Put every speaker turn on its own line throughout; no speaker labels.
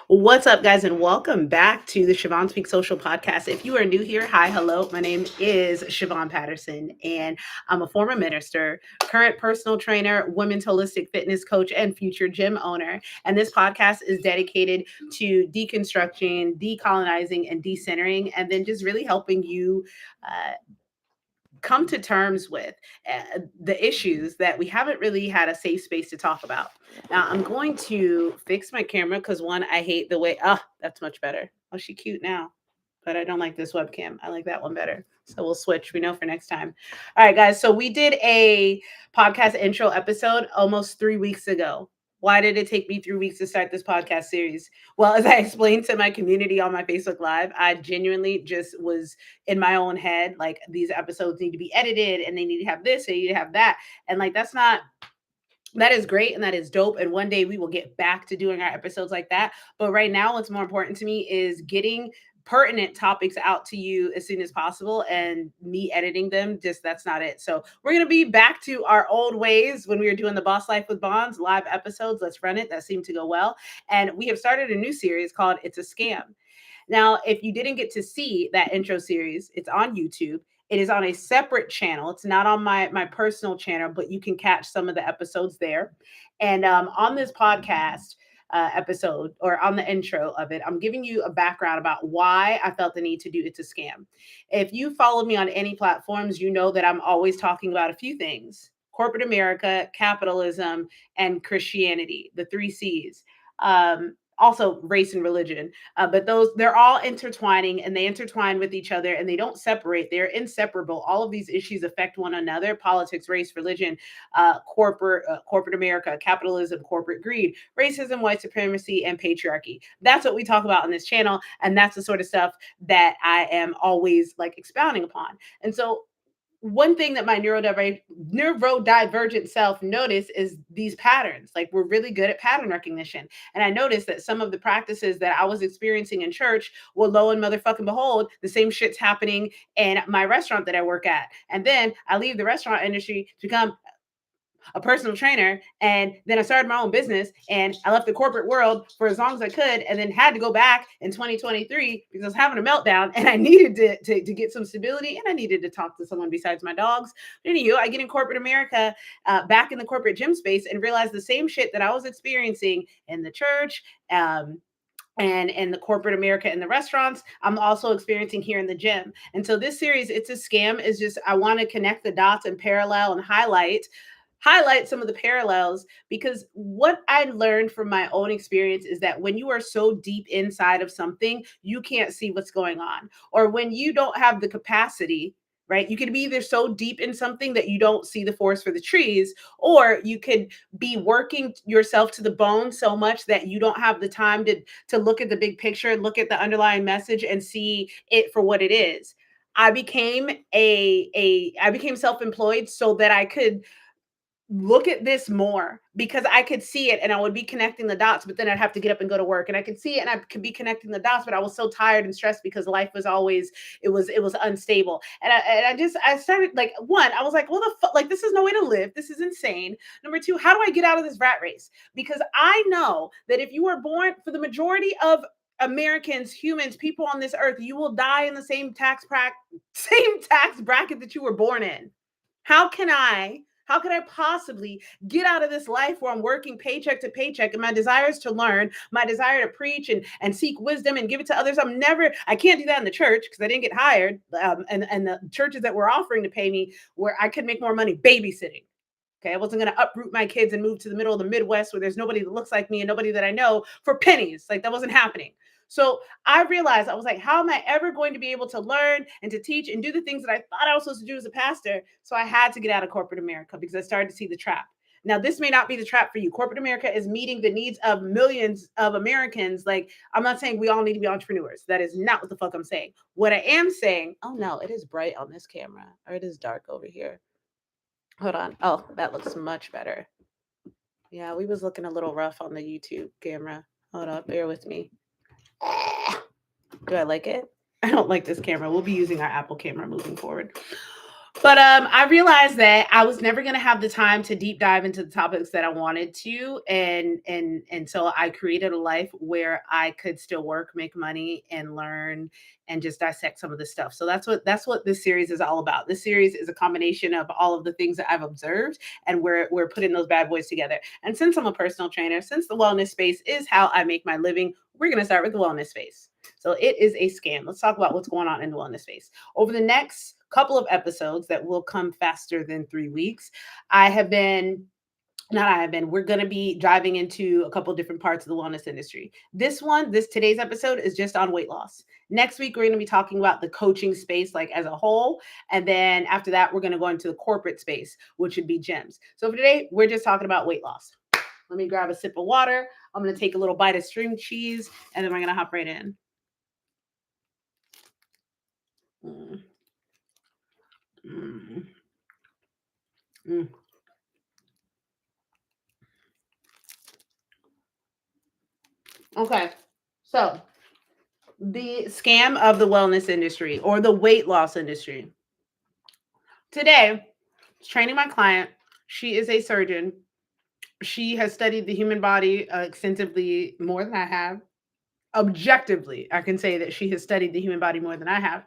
What's up, guys, and welcome back to the Siobhan Speak Social Podcast. If you are new here, hi, hello. My name is Siobhan Patterson, and I'm a former minister, current personal trainer, women's holistic fitness coach, and future gym owner. And this podcast is dedicated to deconstructing, decolonizing, and decentering, and then just really helping you. Come to terms with the issues that we haven't really had a safe space to talk about. Now, I'm going to fix my camera because one, I hate the way, that's much better. Oh, she cute now, but I don't like this webcam. I like that one better. So we'll switch. We know for next time. All right, guys. So we did a podcast intro episode almost 3 weeks ago. Why did it take me 3 weeks to start this podcast series? Well, as I explained to my community on my Facebook Live, I genuinely just was in my own head, like these episodes need to be edited and they need to have this, they need to have that. And like that is great and that is dope. And one day we will get back to doing our episodes like that. But right now, what's more important to me is getting pertinent topics out to you as soon as possible, and me editing them, just that's not it. So we're going to be back to our old ways when we were doing the Boss Life with Bonds live episodes. Let's run it. That seemed to go well. And we have started a new series called It's a Scam. Now, if you didn't get to see that intro series, it's on YouTube. It is on a separate channel. It's not on my personal channel, but you can catch some of the episodes there. And on this podcast episode, or on the intro of it, I'm giving you a background about why I felt the need to do It's a Scam. If you followed me on any platforms, you know that I'm always talking about a few things: corporate America, capitalism, and Christianity, the three C's. Also race and religion, but they're all intertwining, and they intertwine with each other, and they don't separate. They're inseparable. All of these issues affect one another: politics, race, religion, corporate America, capitalism, corporate greed, racism, white supremacy, and patriarchy. That's what we talk about on this channel, and that's the sort of stuff that I am always like expounding upon. And so one thing that my neurodivergent self noticed is these patterns. Like, we're really good at pattern recognition. And I noticed that some of the practices that I was experiencing in church, well, lo and motherfucking behold, the same shit's happening in my restaurant that I work at. And then I leave the restaurant industry to become a personal trainer, and then I started my own business, and I left the corporate world for as long as I could, and then had to go back in 2023 because I was having a meltdown, and I needed to get some stability, and I needed to talk to someone besides my dogs. But anyway, I get in corporate America, back in the corporate gym space, and realize the same shit that I was experiencing in the church, and in the corporate America in the restaurants, I'm also experiencing here in the gym. And so this series, It's a Scam, is just, I want to connect the dots and parallel and highlight some of the parallels, because what I learned from my own experience is that when you are so deep inside of something, you can't see what's going on. Or when you don't have the capacity, right? You could be either so deep in something that you don't see the forest for the trees, or you could be working yourself to the bone so much that you don't have the time to look at the big picture, look at the underlying message, and see it for what it is. I became I became self-employed so that I could look at this more, because I could see it and I would be connecting the dots, but then I'd have to get up and go to work, and I could see it and I could be connecting the dots, but I was so tired and stressed because life was always, it was unstable. I started, like, one, I was like, well, the fuck, like, this is no way to live. This is insane. Number two, how do I get out of this rat race? Because I know that if you were born, for the majority of Americans, humans, people on this earth, you will die in the same tax bracket that you were born in. How can I possibly get out of this life where I'm working paycheck to paycheck, and my desire is to learn, my desire to preach and seek wisdom and give it to others? I can't do that in the church because I didn't get hired. And the churches that were offering to pay me, where I could make more money babysitting. Okay. I wasn't going to uproot my kids and move to the middle of the Midwest where there's nobody that looks like me and nobody that I know for pennies. Like, that wasn't happening. So I realized, I was like, how am I ever going to be able to learn and to teach and do the things that I thought I was supposed to do as a pastor? So I had to get out of corporate America because I started to see the trap. Now, this may not be the trap for you. Corporate America is meeting the needs of millions of Americans. Like, I'm not saying we all need to be entrepreneurs. That is not what the fuck I'm saying. What I am saying, oh no, it is bright on this camera, or it is dark over here. Hold on. Oh, that looks much better. Yeah, we was looking a little rough on the YouTube camera. Hold up, bear with me. Do I like it? I don't like this camera. We'll be using our Apple camera moving forward. But I realized that I was never going to have the time to deep dive into the topics that I wanted to, and so I created a life where I could still work, make money, and learn, and just dissect some of this stuff. So that's what this series is all about. This series is a combination of all of the things that I've observed, and we're putting those bad boys together. And since I'm a personal trainer, since the wellness space is how I make my living, we're going to start with the wellness space. So it is a scam. Let's talk about what's going on in the wellness space. Over the next couple of episodes that will come faster than 3 weeks, I have been not I have been. We're going to be diving into a couple different parts of the wellness industry. This today's episode is just on weight loss. Next week, we're going to be talking about the coaching space, like as a whole. And then after that, we're going to go into the corporate space, which would be gyms. So for today, we're just talking about weight loss. Let me grab a sip of water. I'm going to take a little bite of string cheese, and then we're going to hop right in. Mm, mm, mm. Okay. So the scam of the wellness industry or the weight loss industry. Today, training my client. She is a surgeon. She has studied the human body extensively, more than I have. Objectively, I can say that she has studied the human body more than I have.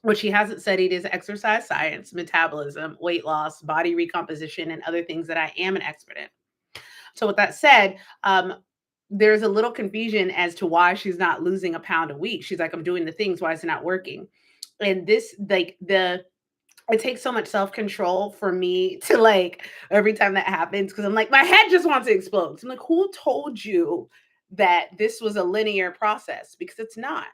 What she hasn't studied is exercise science, metabolism, weight loss, body recomposition, and other things that I am an expert in. So, with that said, there's a little confusion as to why she's not losing a pound a week. She's like, I'm doing the things. Why is it not working? And this, like, it takes so much self-control for me to like every time that happens because I'm like, my head just wants to explode. So I'm like, who told you that this was a linear process? Because it's not.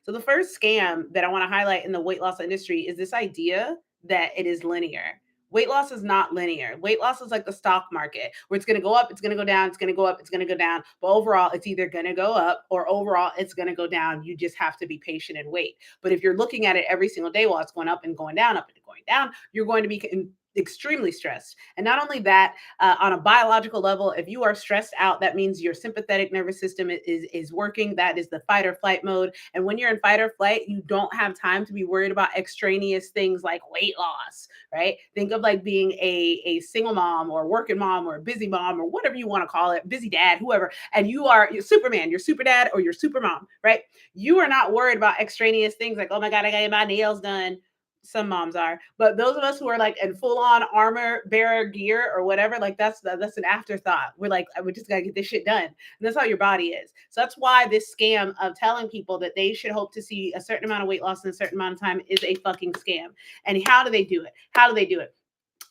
So the first scam that I want to highlight in the weight loss industry is this idea that it is linear. Weight loss is not linear. Weight loss is like the stock market where it's going to go up, it's going to go down, it's going to go up, it's going to go down. But overall, it's either going to go up or overall, it's going to go down. You just have to be patient and wait. But if you're looking at it every single day while it's going up and going down, up and going down, you're going to be extremely stressed. And not only that, on a biological level, if you are stressed out, that means your sympathetic nervous system is working. That is the fight or flight mode. And when you're in fight or flight, you don't have time to be worried about extraneous things like weight loss, right? Think of like being a single mom or a working mom or a busy mom or whatever you want to call it, busy dad, whoever, and you're Superman, you're super dad or you're super mom, right? You are not worried about extraneous things like, oh my God, I got my nails done. Some moms are, but those of us who are like in full on armor bearer gear or whatever, like that's an afterthought. We're like, we just gotta get this shit done. And that's how your body is. So that's why this scam of telling people that they should hope to see a certain amount of weight loss in a certain amount of time is a fucking scam. And how do they do it? How do they do it?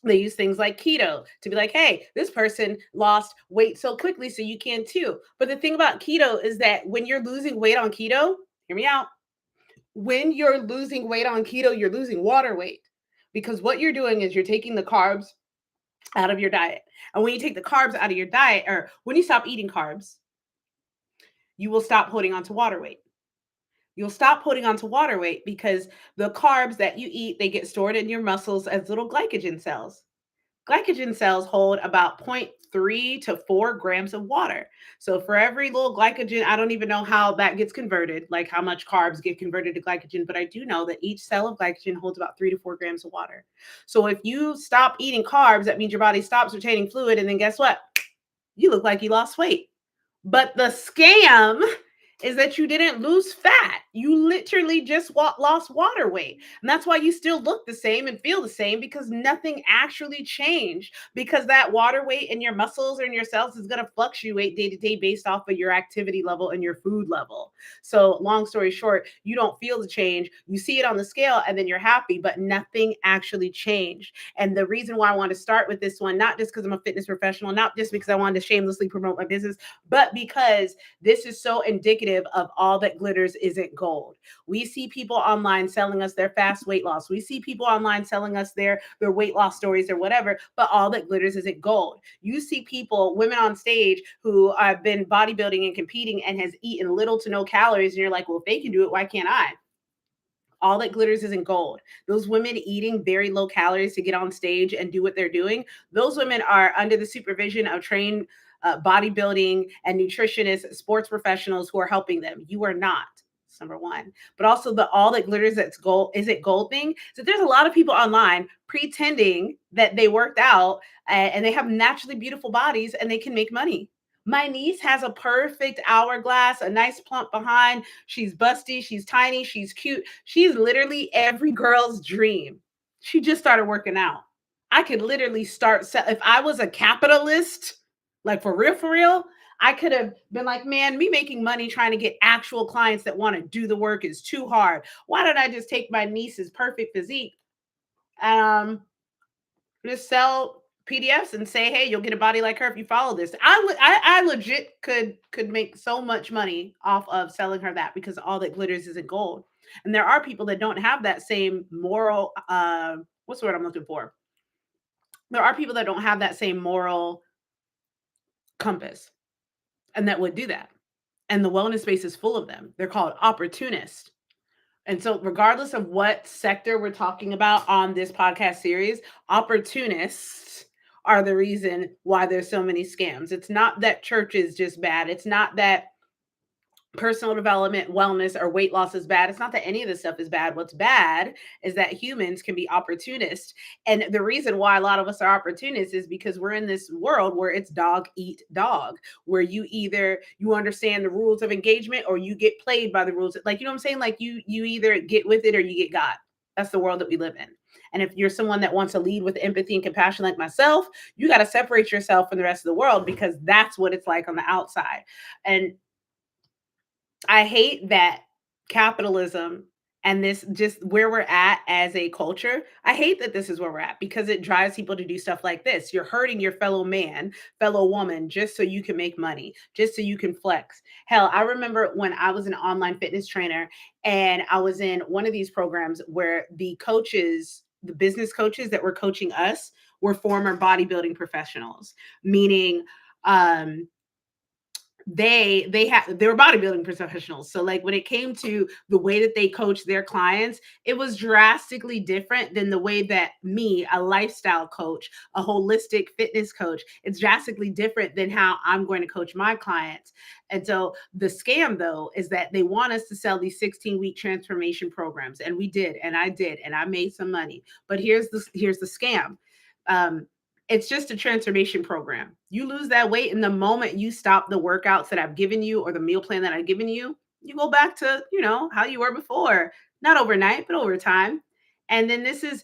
They use things like keto to be like, hey, this person lost weight so quickly, so you can too. But the thing about keto is that when you're losing weight on keto, hear me out, when you're losing weight on keto, you're losing water weight because what you're doing is you're taking the carbs out of your diet. And when you take the carbs out of your diet, or when you stop eating carbs, you will stop holding on to water weight. You'll stop putting on to water weight because the carbs that you eat, they get stored in your muscles as little glycogen cells. Glycogen cells hold about zero point 0.3 to 4 grams of water. So for every little glycogen, I don't even know how that gets converted, like how much carbs get converted to glycogen, but I do know that each cell of glycogen holds about 3 to 4 grams of water. So if you stop eating carbs, that means your body stops retaining fluid. And then guess what? You look like you lost weight. But the scam is that you didn't lose fat. You literally just lost water weight. And that's why you still look the same and feel the same because nothing actually changed. Because that water weight in your muscles or in your cells is going to fluctuate day to day based off of your activity level and your food level. So, long story short, you don't feel the change. You see it on the scale and then you're happy, but nothing actually changed. And the reason why I want to start with this one, not just because I'm a fitness professional, not just because I wanted to shamelessly promote my business, but because this is so indicative of all that glitters isn't gold. We see people online selling us their fast weight loss. We see people online selling us their weight loss stories or whatever, but all that glitters isn't gold. You see people, women on stage who have been bodybuilding and competing and has eaten little to no calories, and you're like, well, if they can do it, why can't I? All that glitters isn't gold. Those women eating very low calories to get on stage and do what they're doing, those women are under the supervision of trained bodybuilding and nutritionists, sports professionals who are helping them. You are not. number one. But also the all that glitters that's gold, is it gold thing? So there's a lot of people online pretending that they worked out and they have naturally beautiful bodies and they can make money. My niece has a perfect hourglass, a nice plump behind. She's busty, she's tiny, she's cute. She's literally every girl's dream. She just started working out. I could literally if I was a capitalist, like for real, I could have been like, man, me making money trying to get actual clients that want to do the work is too hard. Why don't I just take my niece's perfect physique and just sell PDFs and say, hey, you'll get a body like her if you follow this. I legit could make so much money off of selling her that because all that glitters isn't gold. And there are people that don't have that same moral what's the word I'm looking for? There are people that don't have that same moral compass and that would do that. And the wellness space is full of them. They're called opportunists. And so, regardless of what sector we're talking about on this podcast series, opportunists are the reason why there's so many scams. It's not that church is just bad. It's not that personal development, wellness, or weight loss is bad. It's not that any of this stuff is bad. What's bad is that humans can be opportunists. And the reason why a lot of us are opportunists is because we're in this world where it's dog eat dog, where you either you understand the rules of engagement or you get played by the rules. Like, you know what I'm saying? Like you either get with it or you get got. That's the world that we live in. And if you're someone that wants to lead with empathy and compassion like myself, you got to separate yourself from the rest of the world because that's what it's like on the outside. And I hate that capitalism and this just where we're at as a culture. I hate that this is where we're at because it drives people to do stuff like this. You're hurting your fellow man, fellow woman, just so you can make money, just so you can flex. Hell, I remember when I was an online fitness trainer and I was in one of these programs where the coaches, the business coaches that were coaching us were former bodybuilding professionals, meaning they were bodybuilding professionals. So like when it came to the way that they coach their clients, it was drastically different than the way that me, a lifestyle coach, a holistic fitness coach, it's drastically different than how I'm going to coach my clients. And so the scam though is that they want us to sell these 16-week transformation programs, and we did, and I did, and I made some money. But here's the scam. It's just a transformation program. You lose that weight, and the moment you stop the workouts that I've given you or the meal plan that I've given you, you go back to, how you were before. Not overnight, but over time. And then this is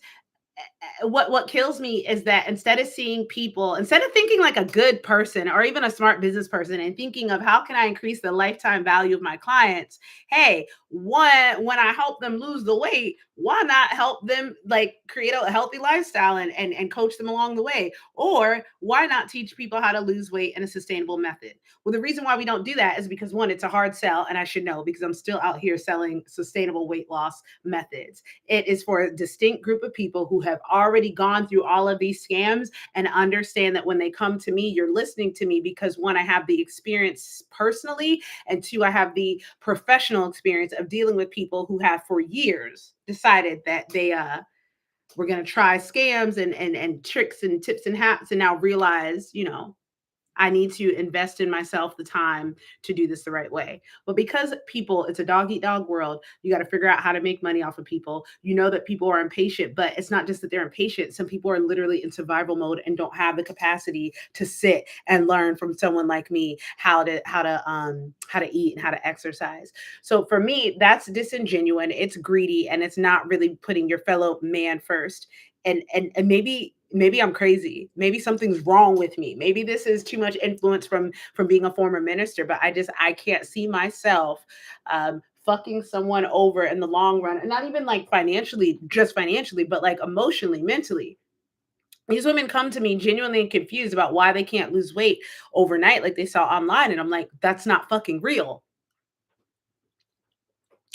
what kills me is that instead of thinking like a good person or even a smart business person and thinking of how can I increase the lifetime value of my clients, hey, when I help them lose the weight, why not help them like create a healthy lifestyle and coach them along the way? Or why not teach people how to lose weight in a sustainable method? Well, the reason why we don't do that is because one, it's a hard sell, and I should know because I'm still out here selling sustainable weight loss methods. It is for a distinct group of people who have already gone through all of these scams and understand that when they come to me, you're listening to me because one, I have the experience personally, and two, I have the professional experience of dealing with people who have for years decided that they were going to try scams and tricks and tips and hacks and now realize, I need to invest in myself the time to do this the right way. But because it's a dog eat dog world, you got to figure out how to make money off of people. You know that people are impatient, but it's not just that they're impatient. Some people are literally in survival mode and don't have the capacity to sit and learn from someone like me how to eat and how to exercise. So for me, that's disingenuous, it's greedy, and it's not really putting your fellow man first. And maybe I'm crazy. Maybe something's wrong with me. Maybe this is too much influence from being a former minister, but I can't see myself fucking someone over in the long run, and not even like just financially, but like emotionally, mentally. These women come to me genuinely confused about why they can't lose weight overnight like they saw online, and I'm like, that's not fucking real.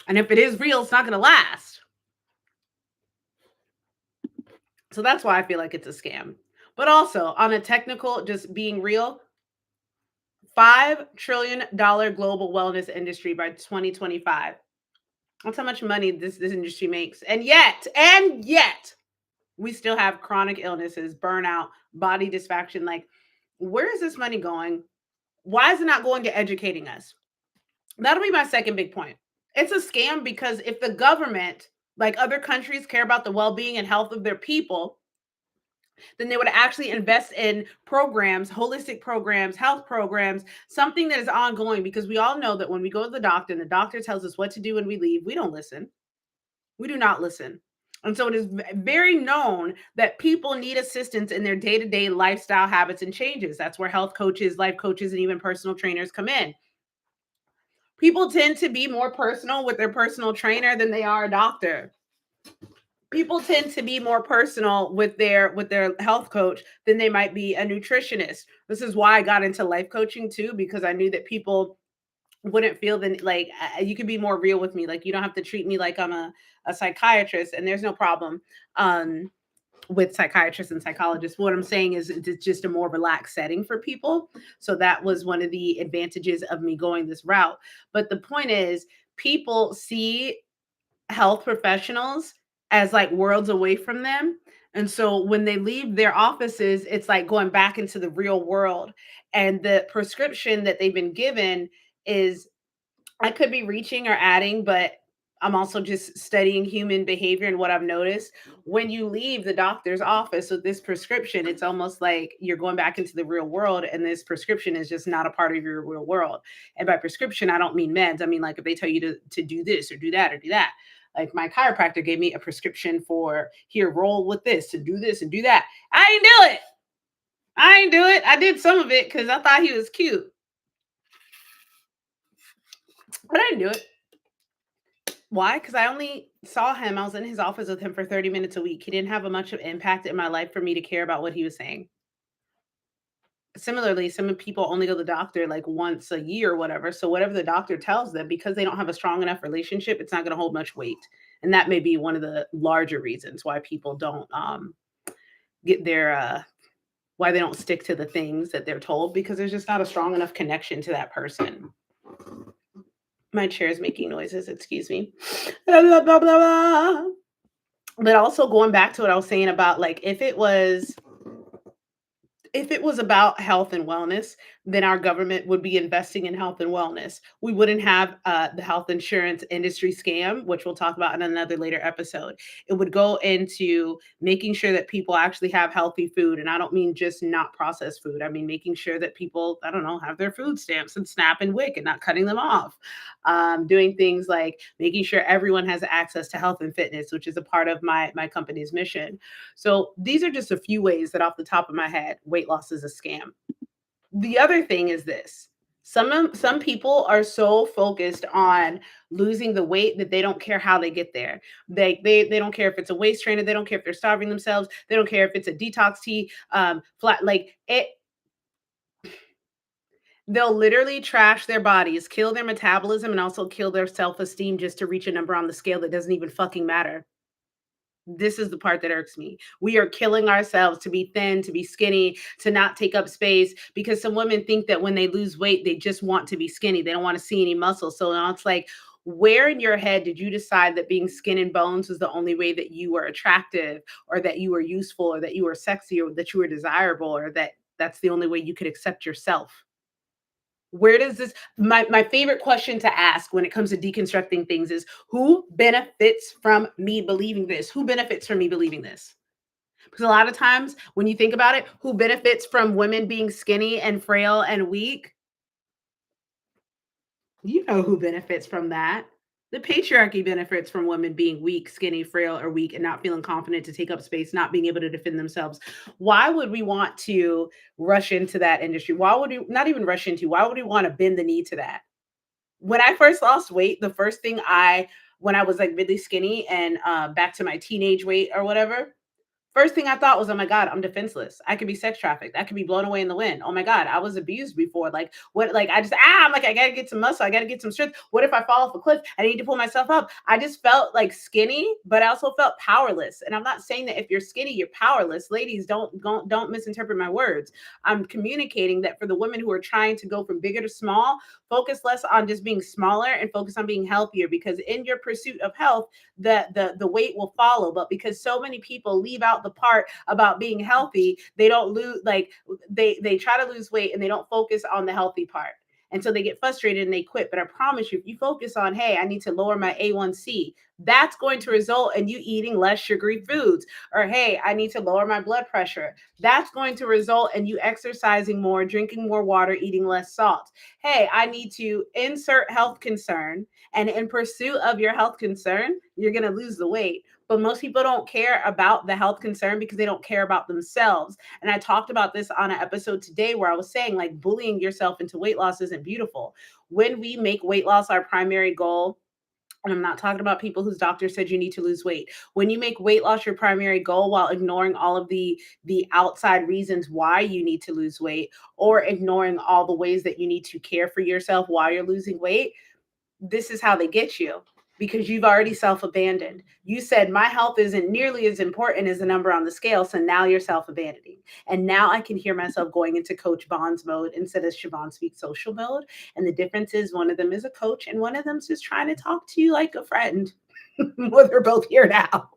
And if it is real, it's not going to last. So that's why I feel like it's a scam. But also, on a technical, just being real, $5 trillion global wellness industry by 2025. That's how much money this industry makes. And yet, we still have chronic illnesses, burnout, body dysfunction. Like, where is this money going? Why is it not going to educating us? That'll be my second big point. It's a scam because if the government, like other countries, care about the well-being and health of their people, then they would actually invest in programs, holistic programs, health programs, something that is ongoing. Because we all know that when we go to the doctor and the doctor tells us what to do when we leave, we don't listen. We do not listen. And so it is very known that people need assistance in their day to day lifestyle habits and changes. That's where health coaches, life coaches, and even personal trainers come in. People tend to be more personal with their personal trainer than they are a doctor. People tend to be more personal with their health coach than they might be a nutritionist. This is why I got into life coaching too, because I knew that people wouldn't feel the like you could be more real with me. Like you don't have to treat me like I'm a psychiatrist, and there's no problem with psychiatrists and psychologists. What I'm saying is it's just a more relaxed setting for people. So that was one of the advantages of me going this route. But the point is, people see health professionals as like worlds away from them. And so when they leave their offices, it's like going back into the real world. And the prescription that they've been given is, I could be reaching or adding, but I'm also just studying human behavior. And what I've noticed, when you leave the doctor's office with this prescription, it's almost like you're going back into the real world. And this prescription is just not a part of your real world. And by prescription, I don't mean meds. I mean, like if they tell you to do this or do that or do that. Like my chiropractor gave me a prescription for here, roll with this, to do this and do that. I ain't do it. I ain't do it. I did some of it because I thought he was cute, but I didn't do it. Why? Because I only saw him. I was in his office with him for 30 minutes a week. He didn't have a much of impact in my life for me to care about what he was saying. Similarly, some people only go to the doctor like once a year or whatever. So whatever the doctor tells them, because they don't have a strong enough relationship, it's not going to hold much weight. And that may be one of the larger reasons why people don't get their why they don't stick to the things that they're told, because there's just not a strong enough connection to that person. My chair is making noises, excuse me. Blah, blah, blah. But also going back to what I was saying about like if it was about health and wellness, then our government would be investing in health and wellness. We wouldn't have the health insurance industry scam, which we'll talk about in another later episode. It would go into making sure that people actually have healthy food. And I don't mean just not processed food. I mean making sure that people, I don't know, have their food stamps and SNAP and WIC and not cutting them off. Doing things like making sure everyone has access to health and fitness, which is a part of my company's mission. So these are just a few ways that off the top of my head, weight loss is a scam. The other thing is this. Some people are so focused on losing the weight that they don't care how they get there. They don't care if it's a waist trainer, they don't care if they're starving themselves, they don't care if it's a detox tea, flat like it. They'll literally trash their bodies, kill their metabolism, and also kill their self-esteem just to reach a number on the scale that doesn't even fucking matter. This is the part that irks me. We are killing ourselves to be thin, to be skinny, to not take up space, because some women think that when they lose weight, they just want to be skinny. They don't want to see any muscle. So now it's like, where in your head did you decide that being skin and bones was the only way that you were attractive, or that you were useful, or that you were sexy, or that you were desirable, or that that's the only way you could accept yourself? Where does this, my favorite question to ask when it comes to deconstructing things is, who benefits from me believing this? Who benefits from me believing this? Because a lot of times when you think about it, who benefits from women being skinny and frail and weak? You know who benefits from that. The patriarchy benefits from women being weak, skinny, frail, or weak, and not feeling confident to take up space, not being able to defend themselves. Why would we want to rush into that industry? Why would we not even rush into? Why would we want to bend the knee to that? When I first lost weight, the first thing when I was like really skinny and back to my teenage weight or whatever, first thing I thought was, oh my God, I'm defenseless. I could be sex trafficked. I could be blown away in the wind. Oh my God, I was abused before. Like, what? Like, I'm like, I got to get some muscle. I got to get some strength. What if I fall off a cliff? I need to pull myself up. I just felt like skinny, but I also felt powerless. And I'm not saying that if you're skinny, you're powerless. Ladies, don't misinterpret my words. I'm communicating that for the women who are trying to go from bigger to small, focus less on just being smaller and focus on being healthier, because in your pursuit of health, the weight will follow. But because so many people leave out the part about being healthy, they don't lose, like they try to lose weight and they don't focus on the healthy part. And so they get frustrated and they quit. But I promise you, if you focus on, hey, I need to lower my A1C, that's going to result in you eating less sugary foods. Or, hey, I need to lower my blood pressure. That's going to result in you exercising more, drinking more water, eating less salt. Hey, I need to insert health concern. And in pursuit of your health concern, you're going to lose the weight. But most people don't care about the health concern because they don't care about themselves. And I talked about this on an episode today where I was saying, like, bullying yourself into weight loss isn't beautiful. When we make weight loss our primary goal, and I'm not talking about people whose doctor said you need to lose weight. When you make weight loss your primary goal while ignoring all of the outside reasons why you need to lose weight, or ignoring all the ways that you need to care for yourself while you're losing weight, this is how they get you, because you've already self-abandoned. You said my health isn't nearly as important as the number on the scale, so now you're self-abandoning. And now I can hear myself going into Coach Bonds mode instead of Siobhan Speaks Social mode. And the difference is one of them is a coach and one of them's just trying to talk to you like a friend. Well, they're both here now.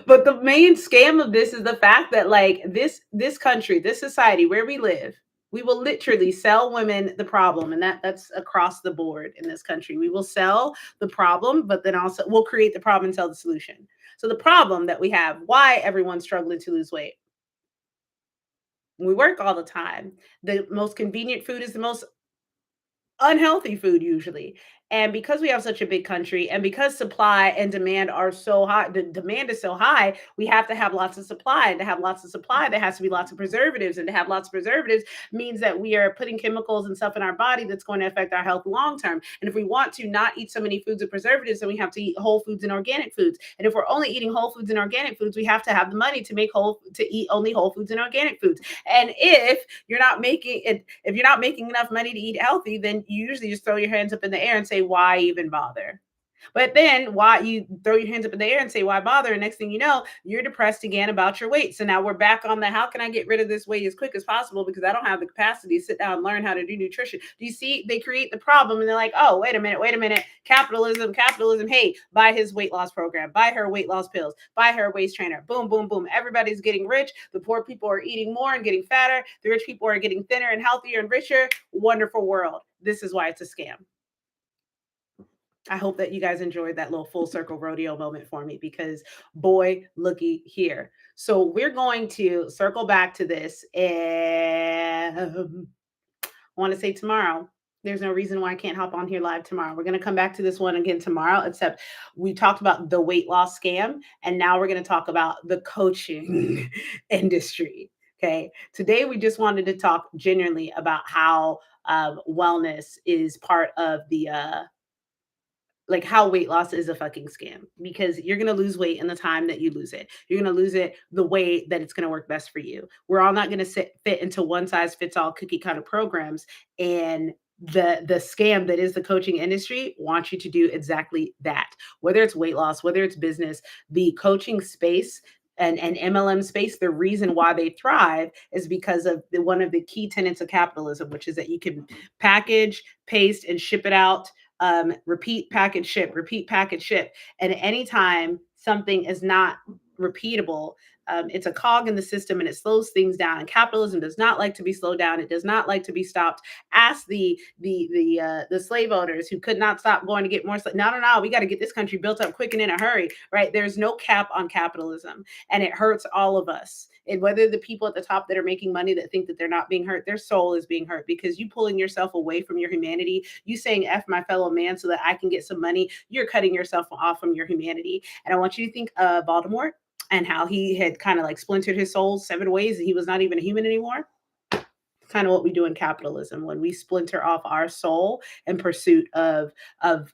But the main scam of this is the fact that, like, this country, this society where we live, we will literally sell women the problem, and that's across the board in this country. We will sell the problem, but then also we'll create the problem and sell the solution. So the problem that we have, why everyone's struggling to lose weight. We work all the time. The most convenient food is the most unhealthy food usually. And because we have such a big country, and because supply and demand are so high, the demand is so high, we have to have lots of supply. And to have lots of supply, there has to be lots of preservatives. And to have lots of preservatives means that we are putting chemicals and stuff in our body that's going to affect our health long term. And if we want to not eat so many foods with preservatives, then we have to eat whole foods and organic foods. And if we're only eating whole foods and organic foods, we have to have the money to eat only whole foods and organic foods. And if you're not making enough money to eat healthy, then you usually just throw your hands up in the air and say, why even bother? But then why you throw your hands up in the air and say, why bother? And next thing you know, you're depressed again about your weight. So now we're back on the how can I get rid of this weight as quick as possible because I don't have the capacity to sit down and learn how to do nutrition. Do you see? They create the problem and they're like, oh, wait a minute. Capitalism. Hey, buy his weight loss program, buy her weight loss pills, buy her waist trainer. Boom, boom, boom. Everybody's getting rich. The poor people are eating more and getting fatter. The rich people are getting thinner and healthier and richer. Wonderful world. This is why it's a scam. I hope that you guys enjoyed that little full circle rodeo moment for me because boy, looky here. So we're going to circle back to this and I want to say tomorrow. There's no reason why I can't hop on here live tomorrow. We're going to come back to this one again tomorrow, except we talked about the weight loss scam. And now we're going to talk about the coaching industry. Okay. Today, we just wanted to talk genuinely about how wellness is part of the like how weight loss is a fucking scam because you're going to lose weight in the time that you lose it. You're going to lose it the way that it's going to work best for you. We're all not going to fit into one size fits all cookie kind of programs. And the scam that is the coaching industry wants you to do exactly that. Whether it's weight loss, whether it's business, the coaching space and MLM space, the reason why they thrive is because of one of the key tenets of capitalism, which is that you can package, paste, and ship it out, repeat, package, ship, repeat, package, ship. And anytime something is not repeatable, it's a cog in the system and it slows things down. And capitalism does not like to be slowed down. It does not like to be stopped. Ask the slave owners who could not stop going to get more. No. We got to get this country built up quick and in a hurry, right? There's no cap on capitalism, and it hurts all of us. And whether the people at the top that are making money that think that they're not being hurt, their soul is being hurt because you pulling yourself away from your humanity, you saying F my fellow man so that I can get some money, you're cutting yourself off from your humanity. And I want you to think of Baltimore and how he had kind of like splintered his soul 7 ways and he was not even a human anymore. Kind of what we do in capitalism when we splinter off our soul in pursuit of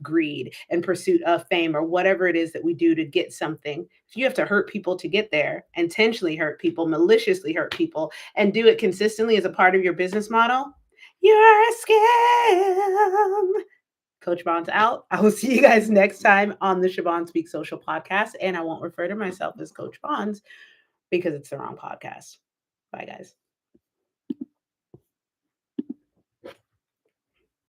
greed, in pursuit of fame, or whatever it is that we do to get something. If you have to hurt people to get there, intentionally hurt people, maliciously hurt people, and do it consistently as a part of your business model, you're a scam. Coach Bonds out. I will see you guys next time on the Siobhan Speaks Social podcast. And I won't refer to myself as Coach Bonds because it's the wrong podcast. Bye, guys.